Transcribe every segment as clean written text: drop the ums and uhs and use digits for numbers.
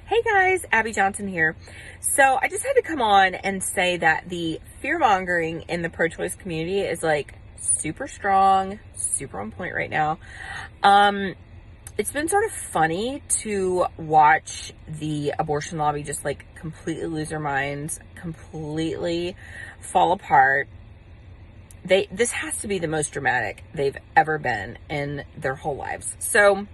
Hey guys, Abby Johnson here. So I just had to come on and say that the fear mongering in the pro-choice community is like super strong, super on point right now. It's been sort of funny to watch the abortion lobby just like completely lose their minds, completely fall apart. This has to be the most dramatic they've ever been in their whole lives. So,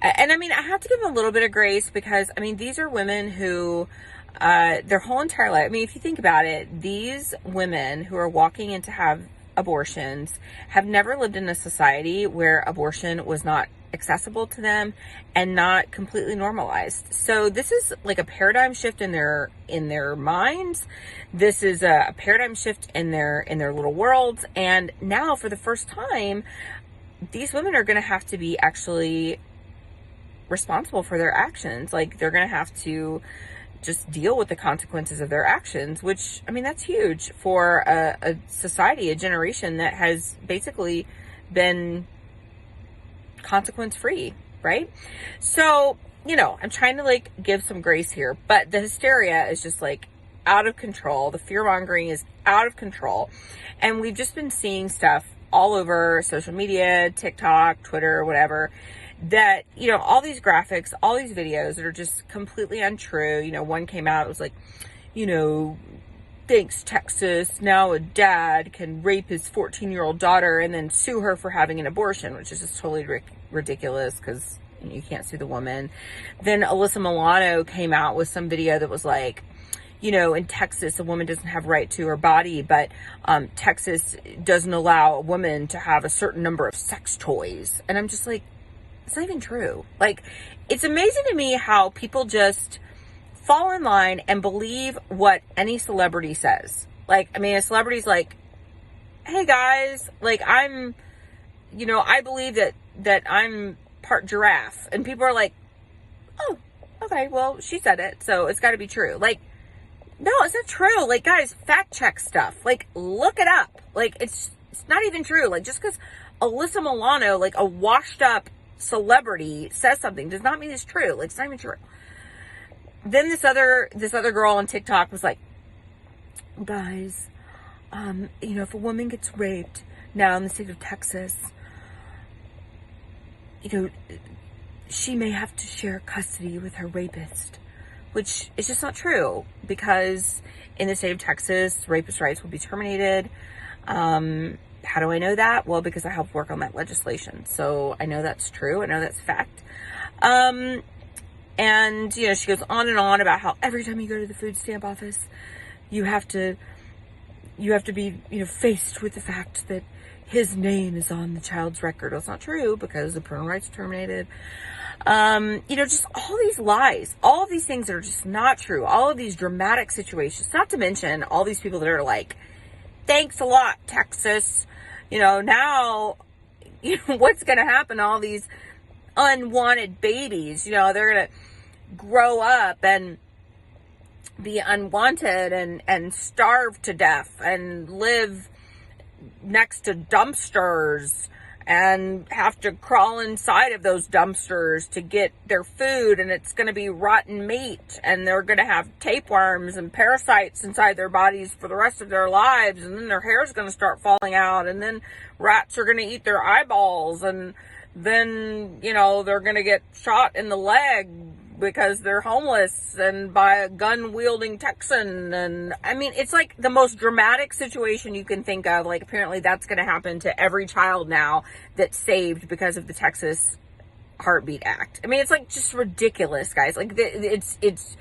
and I mean, I have to give them a little bit of grace because, I mean, these are women who, their whole entire life, I mean, if you think about it, these women who are walking in to have abortions have never lived in a society where abortion was not accessible to them and not completely normalized. So this is like a paradigm shift in their minds. This is a paradigm shift in their little worlds. And now for the first time, these women are going to have to be actually responsible for their actions. Like, they're going to have to just deal with the consequences of their actions, which, I mean, that's huge for a society, a generation that has basically been consequence free, right? So, you know, I'm trying to like give some grace here, but the hysteria is just like out of control. The fear mongering is out of control. And we've just been seeing stuff all over social media, TikTok, Twitter, whatever, that, you know, all these graphics, all these videos that are just completely untrue. You know, one came out, it was like, you know, thanks Texas, now a dad can rape his 14-year-old daughter and then sue her for having an abortion, which is just totally ridiculous because you can't sue the woman. Then Alyssa Milano came out with some video that was like, you know, in Texas, a woman doesn't have right to her body, but Texas doesn't allow a woman to have a certain number of sex toys. And I'm just like, it's not even true. Like, it's amazing to me how people just fall in line and believe what any celebrity says. Like, I mean, a celebrity's like, hey guys, like, I'm, you know, I believe that I'm part giraffe. And people are like, oh, okay, well, she said it, so it's got to be true. Like, no, it's not true. Like, guys, fact check stuff. Like, look it up. Like, it's not even true. Like, just because Alyssa Milano, like a washed up celebrity, says something does not mean it's true. Like, it's not even true. Then this other girl on TikTok was like, guys, you know, if a woman gets raped now in the state of Texas, you know, she may have to share custody with her rapist, which is just not true, because in the state of Texas, rapist rights will be terminated. How do I know that? Well, because I helped work on that legislation. So I know that's true. I know that's fact. And, you know, she goes on and on about how every time you go to the food stamp office, you have to be, you know, faced with the fact that his name is on the child's record. Well, it's not true because the parental rights are terminated. You know, just all these lies, all of these things that are just not true, all of these dramatic situations, not to mention all these people that are like, thanks a lot, Texas. You know, now, you know, what's going to happen to all these unwanted babies? You know, they're going to grow up and be unwanted and starve to death and live next to dumpsters and have to crawl inside of those dumpsters to get their food, and it's going to be rotten meat, and they're going to have tapeworms and parasites inside their bodies for the rest of their lives, and then their hair's going to start falling out, and then rats are going to eat their eyeballs, and then, you know, they're going to get shot in the leg because they're homeless and by a gun-wielding Texan. And I mean, it's like the most dramatic situation you can think of. Like, apparently that's going to happen to every child now that's saved because of the Texas Heartbeat Act. I mean, it's like just ridiculous, guys. Like, it's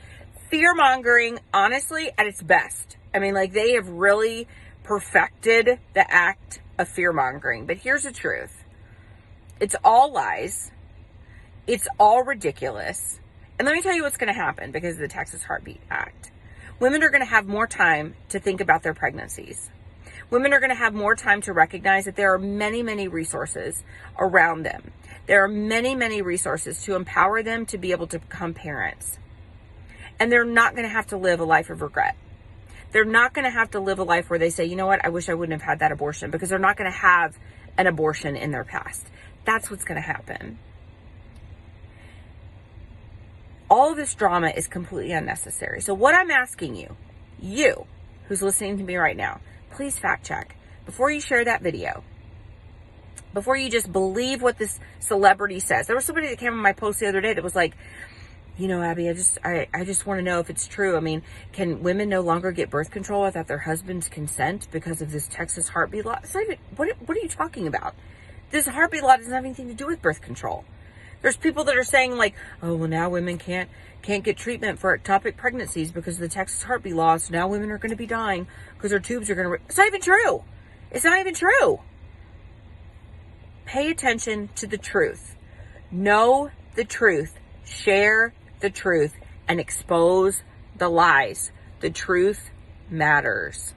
fear-mongering, honestly, at its best. I mean, like, they have really perfected the act of fear-mongering. But here's the truth. It's all lies. It's all ridiculous. And let me tell you what's going to happen because of the Texas Heartbeat Act. Women are going to have more time to think about their pregnancies. Women are going to have more time to recognize that there are many, many resources around them. There are many, many resources to empower them to be able to become parents. And they're not going to have to live a life of regret. They're not going to have to live a life where they say, you know what, I wish I wouldn't have had that abortion, because they're not going to have an abortion in their past. That's what's going to happen. All this drama is completely unnecessary. So what I'm asking you who's listening to me right now, please fact check before you share that video. Before you just believe what this celebrity says. There was somebody that came on my post the other day that was like, you know, Abby, I just want to know if it's true. I mean, can women no longer get birth control without their husband's consent because of this Texas heartbeat law? It's not even, what are you talking about? This heartbeat law doesn't have anything to do with birth control. There's people that are saying like, oh, well, now women can't get treatment for ectopic pregnancies because of the Texas heartbeat law. So now women are going to be dying because their tubes are going to... It's not even true. It's not even true. Pay attention to the truth. Know the truth. Share the truth and expose the lies. The truth matters.